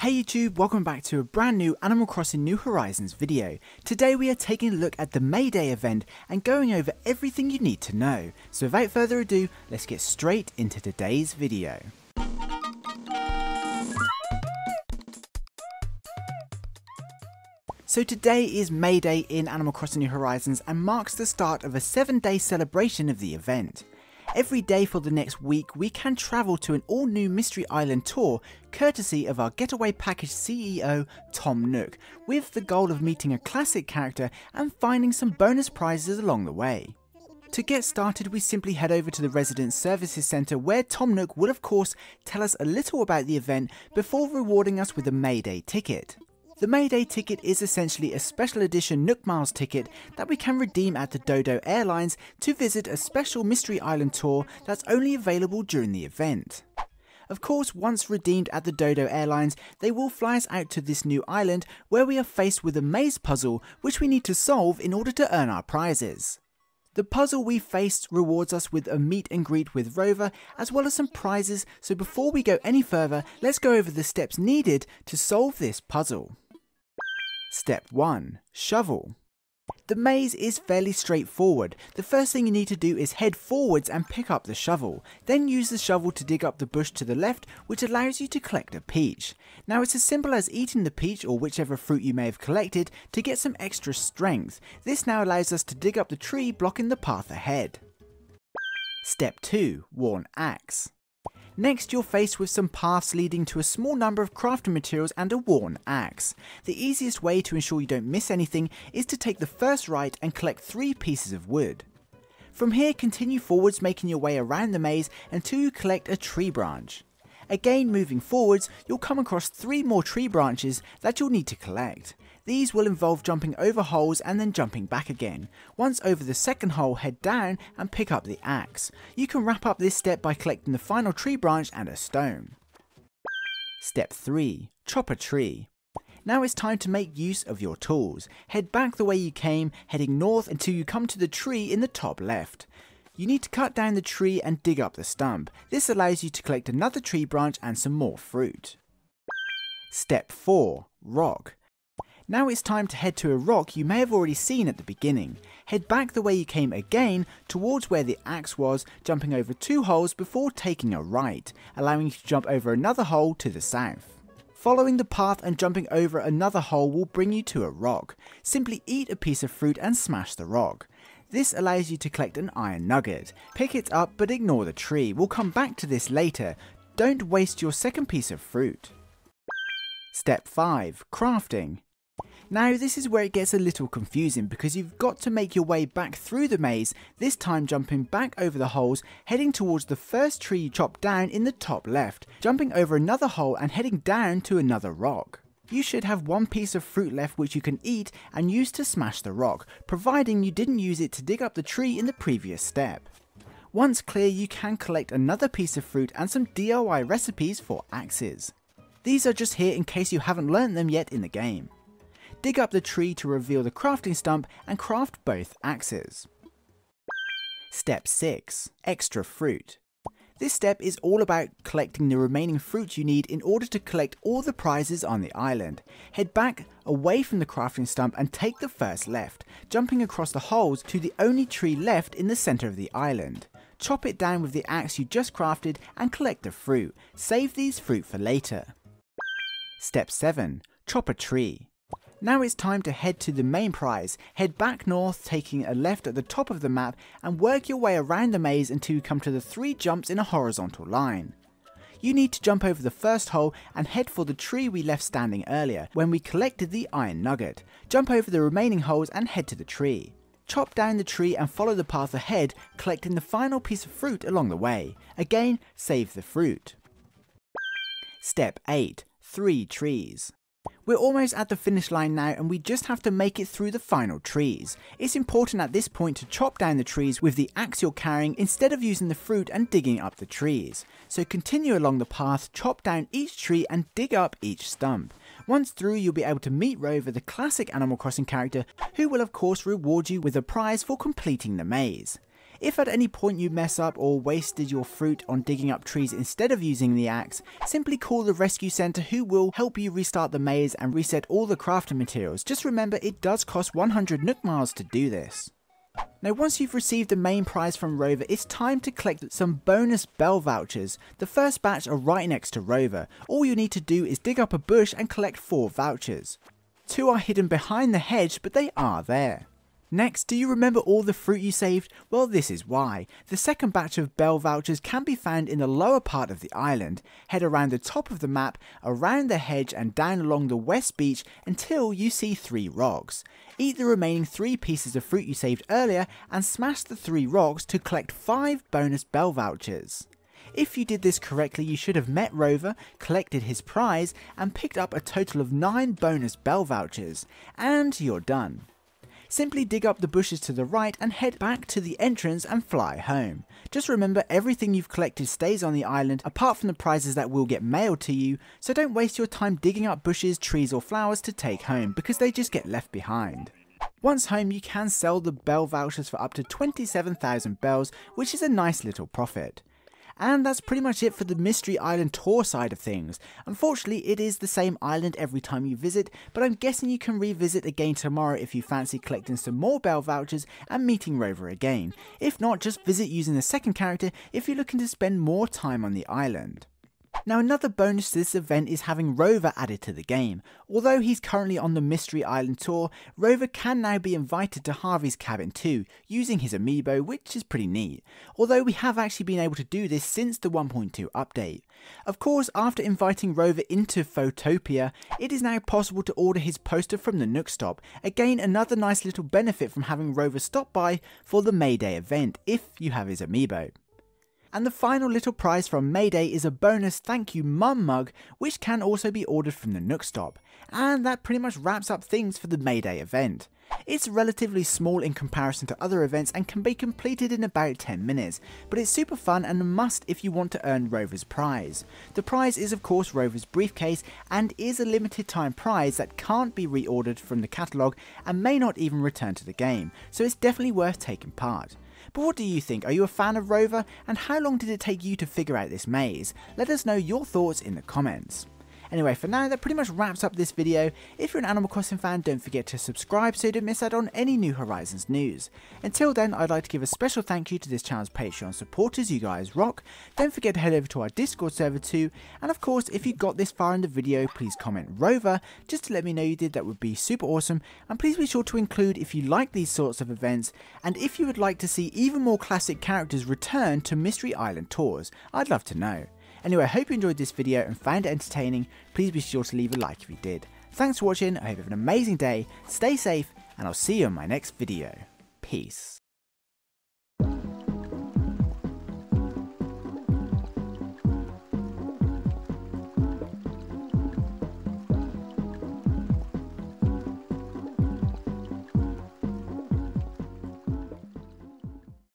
Hey YouTube, welcome back to a brand new Animal Crossing New Horizons video. Today we are taking a look at the May Day event and going over everything you need to know. So without further ado, let's get straight into today's video. So today is May Day in Animal Crossing New Horizons and marks the start of a 7-day celebration of the event. Every day for the next week we can travel to an all-new Mystery Island tour courtesy of our Getaway Package CEO Tom Nook, with the goal of meeting a classic character and finding some bonus prizes along the way. To get started, we simply head over to the Resident Services Centre, where Tom Nook will of course tell us a little about the event before rewarding us with a May Day ticket. The May Day ticket is essentially a special edition Nook Miles ticket that we can redeem at the Dodo Airlines to visit a special Mystery Island tour that's only available during the event. Of course, once redeemed at the Dodo Airlines, they will fly us out to this new island where we are faced with a maze puzzle which we need to solve in order to earn our prizes. The puzzle we faced rewards us with a meet and greet with Rover as well as some prizes, so before we go any further, let's go over the steps needed to solve this puzzle. Step 1. Shovel. The maze is fairly straightforward. The first thing you need to do is head forwards and pick up the shovel. Then use the shovel to dig up the bush to the left, which allows you to collect a peach. Now it's as simple as eating the peach or whichever fruit you may have collected to get some extra strength. This now allows us to dig up the tree blocking the path ahead. Step 2. Worn axe. Next, you're faced with some paths leading to a small number of crafting materials and a worn axe. The easiest way to ensure you don't miss anything is to take the first right and collect 3 pieces of wood. From here, continue forwards, making your way around the maze until you collect a tree branch. Again, moving forwards, you'll come across 3 more tree branches that you'll need to collect. These will involve jumping over holes and then jumping back again. Once over the second hole, head down and pick up the axe. You can wrap up this step by collecting the final tree branch and a stone. Step 3. Chop a tree. Now it's time to make use of your tools. Head back the way you came, heading north until you come to the tree in the top left. You need to cut down the tree and dig up the stump. This allows you to collect another tree branch and some more fruit. Step 4. Rock. Now it's time to head to a rock you may have already seen at the beginning. Head back the way you came again towards where the axe was, jumping over 2 holes before taking a right, allowing you to jump over another hole to the south. Following the path and jumping over another hole will bring you to a rock. Simply eat a piece of fruit and smash the rock. This allows you to collect an iron nugget. Pick it up but ignore the tree. We'll come back to this later. Don't waste your second piece of fruit. Step 5. Crafting. Now this is where it gets a little confusing because you've got to make your way back through the maze, this time jumping back over the holes, heading towards the first tree you chopped down in the top left, jumping over another hole and heading down to another rock. You should have 1 piece of fruit left which you can eat and use to smash the rock, providing you didn't use it to dig up the tree in the previous step. Once clear, you can collect another piece of fruit and some DIY recipes for axes. These are just here in case you haven't learned them yet in the game. Dig up the tree to reveal the crafting stump and craft both axes. Step 6. Extra fruit. This step is all about collecting the remaining fruit you need in order to collect all the prizes on the island. Head back away from the crafting stump and take the first left, jumping across the holes to the only tree left in the centre of the island. Chop it down with the axe you just crafted and collect the fruit. Save these fruit for later. Step 7. Chop a tree. Now it's time to head to the main prize. Head back north, taking a left at the top of the map and work your way around the maze until you come to the 3 jumps in a horizontal line. You need to jump over the first hole and head for the tree we left standing earlier when we collected the iron nugget. Jump over the remaining holes and head to the tree. Chop down the tree and follow the path ahead, collecting the final piece of fruit along the way. Again, save the fruit. Step 8. 3 trees. We're almost at the finish line now and we just have to make it through the final trees. It's important at this point to chop down the trees with the axe you're carrying instead of using the fruit and digging up the trees. So continue along the path, chop down each tree and dig up each stump. Once through, you'll be able to meet Rover, the classic Animal Crossing character, who will of course reward you with a prize for completing the maze. If at any point you mess up or wasted your fruit on digging up trees instead of using the axe, simply call the rescue center who will help you restart the maze and reset all the crafting materials. Just remember, it does cost 100 Nook miles to do this. Now once you've received the main prize from Rover, it's time to collect some bonus bell vouchers. The first batch are right next to Rover. All you need to do is dig up a bush and collect 4 vouchers. 2 are hidden behind the hedge, but they are there. Next, do you remember all the fruit you saved? Well, this is why. The second batch of bell vouchers can be found in the lower part of the island. Head around the top of the map, around the hedge and down along the west beach until you see 3 rocks. Eat the remaining 3 pieces of fruit you saved earlier and smash the 3 rocks to collect 5 bonus bell vouchers. If you did this correctly, you should have met Rover, collected his prize and picked up a total of 9 bonus bell vouchers. And you're done. Simply dig up the bushes to the right and head back to the entrance and fly home. Just remember, everything you've collected stays on the island apart from the prizes that will get mailed to you, so don't waste your time digging up bushes, trees or flowers to take home because they just get left behind. Once home, you can sell the bell vouchers for up to 27,000 bells, which is a nice little profit. And that's pretty much it for the Mystery Island tour side of things. Unfortunately, it is the same island every time you visit, but I'm guessing you can revisit again tomorrow if you fancy collecting some more bell vouchers and meeting Rover again. If not, just visit using the second character if you're looking to spend more time on the island. Now another bonus to this event is having Rover added to the game. Although he's currently on the Mystery Island tour, Rover can now be invited to Harvey's cabin too, using his amiibo, which is pretty neat. Although we have actually been able to do this since the 1.2 update. Of course, after inviting Rover into Photopia, it is now possible to order his poster from the Nook stop. Again, another nice little benefit from having Rover stop by for the May Day event, if you have his amiibo. And the final little prize from May Day is a bonus thank you mum mug, which can also be ordered from the Nook stop. And that pretty much wraps up things for the May Day event. It's relatively small in comparison to other events and can be completed in about 10 minutes, but it's super fun and a must if you want to earn Rover's prize. The prize is of course Rover's briefcase and is a limited time prize that can't be reordered from the catalogue and may not even return to the game, so it's definitely worth taking part. But what do you think? Are you a fan of Rover? And how long did it take you to figure out this maze? Let us know your thoughts in the comments. Anyway, for now, that pretty much wraps up this video. If you're an Animal Crossing fan, don't forget to subscribe so you don't miss out on any New Horizons news. Until then, I'd like to give a special thank you to this channel's Patreon supporters, you guys rock. Don't forget to head over to our Discord server too, and of course, if you got this far in the video, please comment Rover, just to let me know you did. That would be super awesome, and please be sure to include if you like these sorts of events, and if you would like to see even more classic characters return to Mystery Island tours, I'd love to know. Anyway, I hope you enjoyed this video and found it entertaining. Please be sure to leave a like if you did. Thanks for watching, I hope you have an amazing day, stay safe, and I'll see you in my next video. Peace.